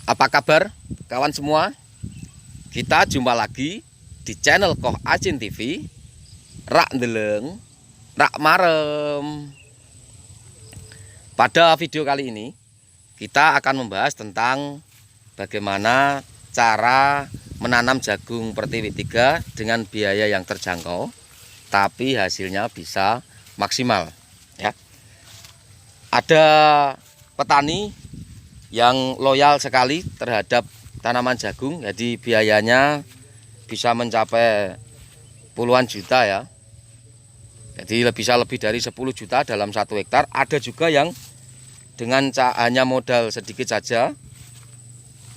Apa kabar kawan semua? Kita jumpa lagi di channel Koh Acin TV. Rak ndeleng, rak marem. Pada video kali ini kita akan membahas tentang bagaimana cara menanam jagung Pertiwi 3 dengan biaya yang terjangkau tapi hasilnya bisa maksimal ya. Ada petani yang loyal sekali terhadap tanaman jagung, jadi biayanya bisa mencapai puluhan juta ya. Jadi bisa lebih dari 10 juta dalam 1 hektar. Ada juga yang dengan hanya modal sedikit saja,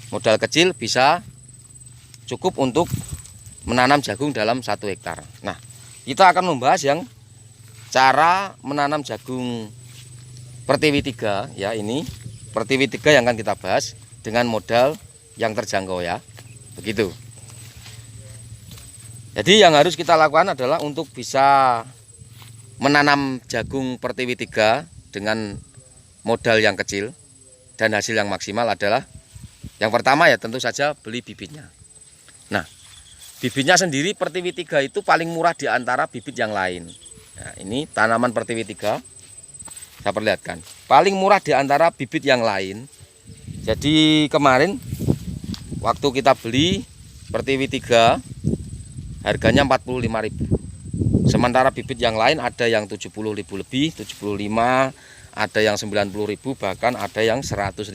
modal kecil bisa cukup untuk menanam jagung dalam 1 hektar. Nah, kita akan membahas yang cara menanam jagung Pertiwi 3 ya. Ini Pertiwi 3 yang akan kita bahas dengan modal yang terjangkau ya. Begitu. Jadi yang harus kita lakukan adalah untuk bisa menanam jagung Pertiwi 3 dengan modal yang kecil dan hasil yang maksimal adalah yang pertama ya tentu saja beli bibitnya. Nah, bibitnya sendiri Pertiwi 3 itu paling murah di antara bibit yang lain. Nah, ini tanaman Pertiwi 3. Saya perlihatkan paling murah di antara bibit yang lain. Jadi kemarin waktu kita beli Pertiwi 3 harganya 45.000. Sementara bibit yang lain ada yang 70.000 lebih, 75, ada yang 90.000, bahkan ada yang 100.000.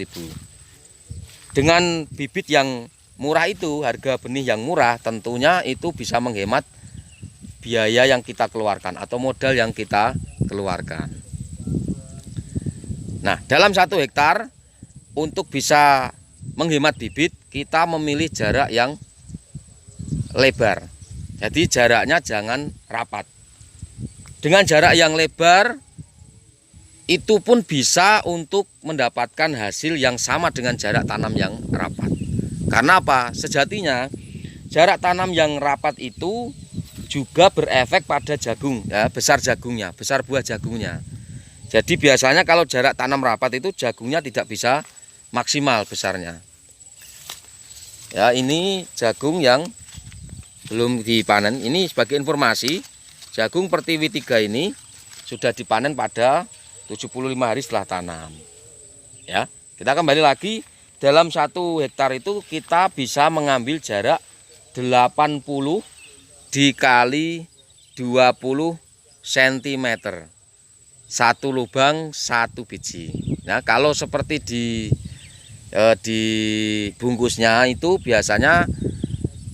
Dengan bibit yang murah itu, harga benih yang murah, tentunya itu bisa menghemat biaya yang kita keluarkan atau modal yang kita keluarkan. Nah, dalam 1 hektar untuk bisa menghemat bibit, kita memilih jarak yang lebar. Jadi jaraknya jangan rapat. Dengan jarak yang lebar itu pun bisa untuk mendapatkan hasil yang sama dengan jarak tanam yang rapat. Karena apa? Sejatinya jarak tanam yang rapat itu juga berefek pada jagung ya, besar jagungnya, besar buah jagungnya. Jadi biasanya kalau jarak tanam rapat itu jagungnya tidak bisa maksimal besarnya. Ya, ini jagung yang belum dipanen. Ini sebagai informasi, jagung Pertiwi 3 ini sudah dipanen pada 75 hari setelah tanam. Ya, kita kembali lagi, dalam 1 hektar itu kita bisa mengambil jarak 80 dikali 20 cm. 1 lubang 1 biji. Nah, kalau seperti di bungkusnya itu biasanya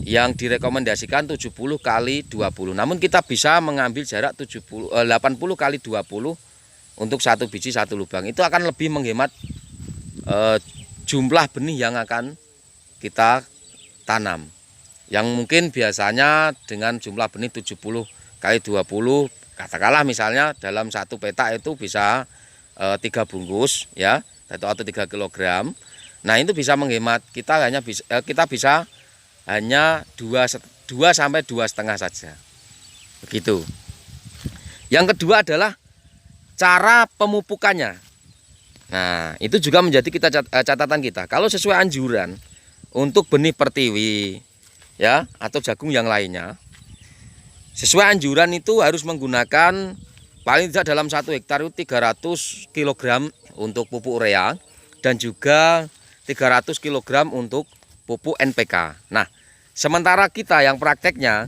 yang direkomendasikan 70 kali 20. Namun kita bisa mengambil jarak 80 kali 20 untuk 1 biji 1 lubang. Itu akan lebih menghemat jumlah benih yang akan kita tanam. Yang mungkin biasanya dengan jumlah benih 70 kali 20, katakanlah misalnya dalam 1 petak itu bisa 3 bungkus ya, atau 3 kilogram. Nah, itu bisa menghemat. Kita bisa hanya 2 sampai 2,5 saja. Begitu. Yang kedua adalah cara pemupukannya. Nah, itu juga menjadi catatan kita. Kalau sesuai anjuran untuk benih Pertiwi ya atau jagung yang lainnya, sesuai anjuran itu harus menggunakan paling tidak dalam 1 hektar itu 300 kg untuk pupuk urea dan juga 300 kg untuk pupuk NPK. Nah, sementara kita yang prakteknya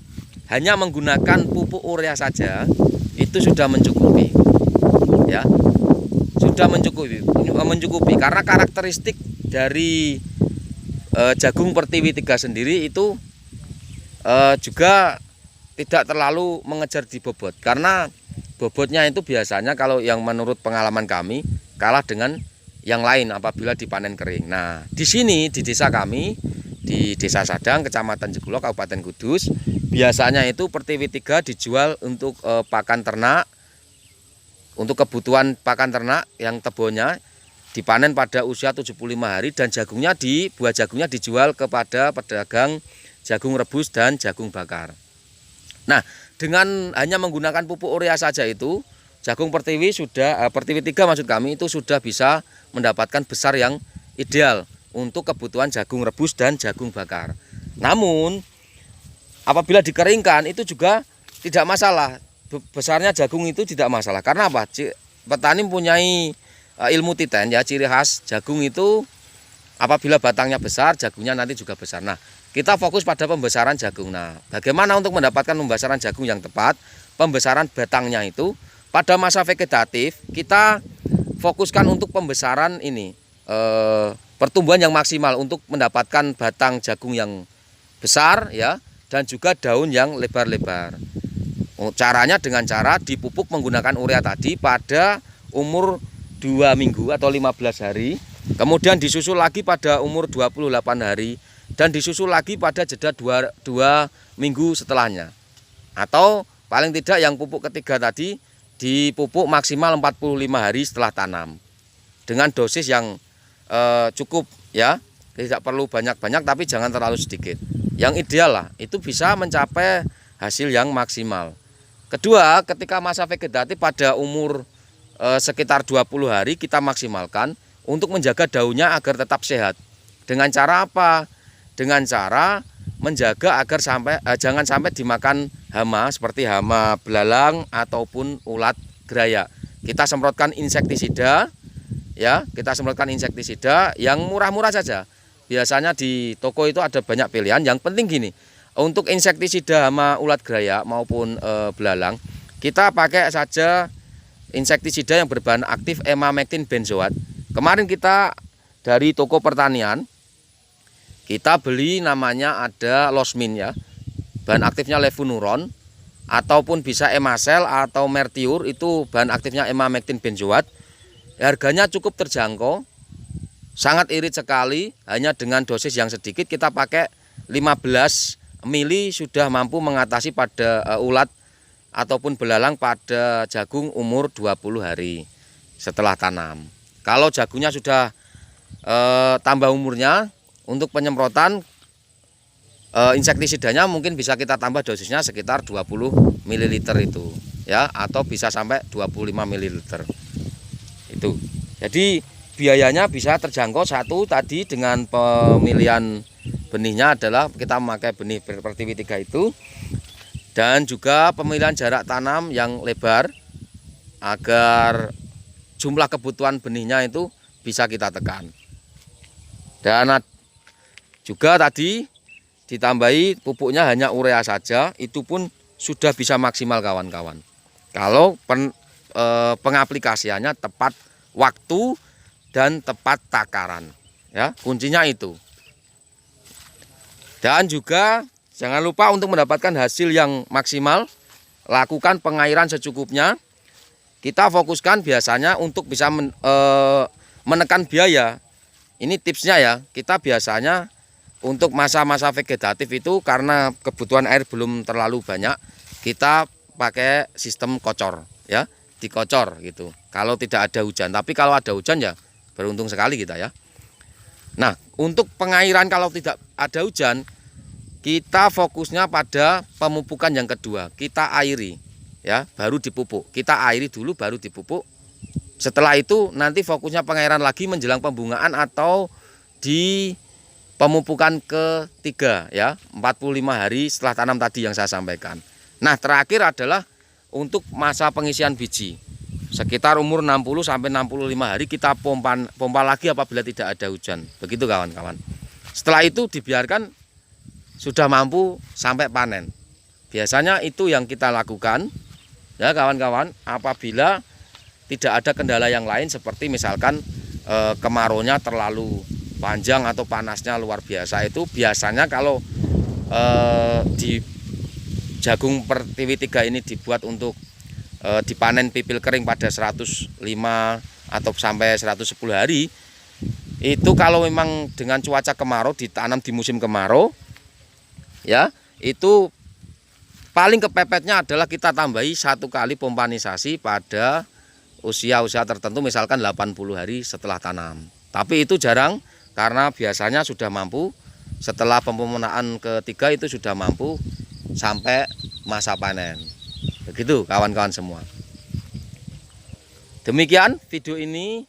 hanya menggunakan pupuk urea saja, itu sudah mencukupi. Ya. Sudah mencukupi karena karakteristik dari jagung Pertiwi 3 sendiri itu juga tidak terlalu mengejar di bobot, karena bobotnya itu biasanya kalau yang menurut pengalaman kami kalah dengan yang lain apabila dipanen kering. Nah, di sini di desa kami, di Desa Sadang, Kecamatan Jekulo, Kabupaten Kudus, biasanya itu Pertiwi 3 dijual untuk pakan ternak, untuk kebutuhan pakan ternak yang tebonya dipanen pada usia 75 hari dan buah jagungnya dijual kepada pedagang jagung rebus dan jagung bakar. Nah, dengan hanya menggunakan pupuk urea saja itu, jagung Pertiwi Pertiwi 3 maksud kami itu sudah bisa mendapatkan besar yang ideal untuk kebutuhan jagung rebus dan jagung bakar. Namun apabila dikeringkan itu juga tidak masalah. Besarnya jagung itu tidak masalah. Karena apa? Petani mempunyai ilmu titen ya, ciri khas jagung itu apabila batangnya besar, jagungnya nanti juga besar. Nah, kita fokus pada pembesaran jagung. Nah, bagaimana untuk mendapatkan pembesaran jagung yang tepat? Pembesaran batangnya itu pada masa vegetatif kita fokuskan untuk pembesaran ini pertumbuhan yang maksimal untuk mendapatkan batang jagung yang besar ya, dan juga daun yang lebar-lebar. Caranya dengan cara dipupuk menggunakan urea tadi pada umur 2 minggu atau 15 hari. Kemudian disusul lagi pada umur 28 hari dan disusul lagi pada jeda 2 minggu setelahnya. Atau paling tidak yang pupuk ketiga tadi dipupuk maksimal 45 hari setelah tanam. Dengan dosis yang cukup ya, tidak perlu banyak-banyak tapi jangan terlalu sedikit. Yang ideal lah itu bisa mencapai hasil yang maksimal. Kedua, ketika masa vegetatif pada umur sekitar 20 hari kita maksimalkan untuk menjaga daunnya agar tetap sehat. Dengan cara apa? Dengan cara menjaga agar jangan sampai dimakan hama seperti hama belalang ataupun ulat geraya. Kita semprotkan insektisida ya, yang murah-murah saja. Biasanya di toko itu ada banyak pilihan. Yang penting gini, untuk insektisida hama ulat geraya maupun belalang, kita pakai saja insektisida yang berbahan aktif emamectin benzoat. Kemarin kita dari toko pertanian kita beli namanya ada Losmin ya, bahan aktifnya levonuron, ataupun bisa Emacel atau Mertiur, itu bahan aktifnya emamectin benzoat. Harganya cukup terjangkau, sangat irit sekali, hanya dengan dosis yang sedikit kita pakai 15 mili sudah mampu mengatasi pada ulat ataupun belalang pada jagung umur 20 hari setelah tanam. Kalau jagungnya sudah tambah umurnya, untuk penyemprotan insektisidanya mungkin bisa kita tambah dosisnya sekitar 20 ml itu ya, atau bisa sampai 25 ml. Itu. Jadi biayanya bisa terjangkau. Satu tadi dengan pemilihan benihnya adalah kita memakai benih Pertiwi 3 itu, dan juga pemilihan jarak tanam yang lebar agar jumlah kebutuhan benihnya itu bisa kita tekan. Dan juga tadi ditambahi pupuknya hanya urea saja, itu pun sudah bisa maksimal kawan-kawan. Kalau pengaplikasiannya tepat waktu dan tepat takaran, ya kuncinya itu. Dan juga jangan lupa untuk mendapatkan hasil yang maksimal, lakukan pengairan secukupnya. Kita fokuskan biasanya untuk bisa menekan biaya. Ini tipsnya ya, kita biasanya untuk masa-masa vegetatif itu karena kebutuhan air belum terlalu banyak, kita pakai sistem kocor ya, dikocor gitu. Kalau tidak ada hujan, tapi kalau ada hujan ya beruntung sekali kita ya. Nah, untuk pengairan kalau tidak ada hujan, kita fokusnya pada pemupukan yang kedua. Kita airi ya, baru dipupuk. Kita airi dulu baru dipupuk. Setelah itu nanti fokusnya pengairan lagi menjelang pembungaan atau di pemupukan ketiga ya, 45 hari setelah tanam tadi yang saya sampaikan. Nah, terakhir adalah untuk masa pengisian biji. Sekitar umur 60 sampai 65 hari kita pompa lagi apabila tidak ada hujan. Begitu kawan-kawan. Setelah itu dibiarkan sudah mampu sampai panen. Biasanya itu yang kita lakukan ya kawan-kawan, apabila tidak ada kendala yang lain seperti misalkan kemaraunya terlalu panjang atau panasnya luar biasa. Itu biasanya kalau di jagung Pertiwi 3 ini dibuat untuk dipanen pipil kering pada 105 atau sampai 110 hari, itu kalau memang dengan cuaca kemarau ditanam di musim kemarau ya, itu paling kepepetnya adalah kita tambahi 1 kali pompanisasi pada usia-usia tertentu, misalkan 80 hari setelah tanam. Tapi itu jarang karena biasanya sudah mampu setelah pembuahan ketiga, itu sudah mampu sampai masa panen. Begitu kawan-kawan semua. Demikian video ini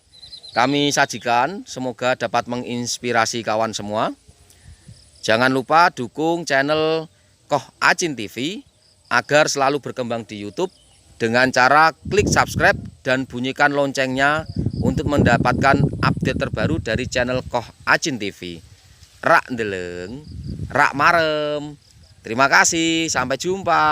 kami sajikan. Semoga dapat menginspirasi kawan semua. Jangan lupa dukung channel Koh Acin TV agar selalu berkembang di YouTube dengan cara klik subscribe dan bunyikan loncengnya untuk mendapatkan update terbaru dari channel Koh Acin TV. Rak ndeleng, rak marem. Terima kasih, sampai jumpa.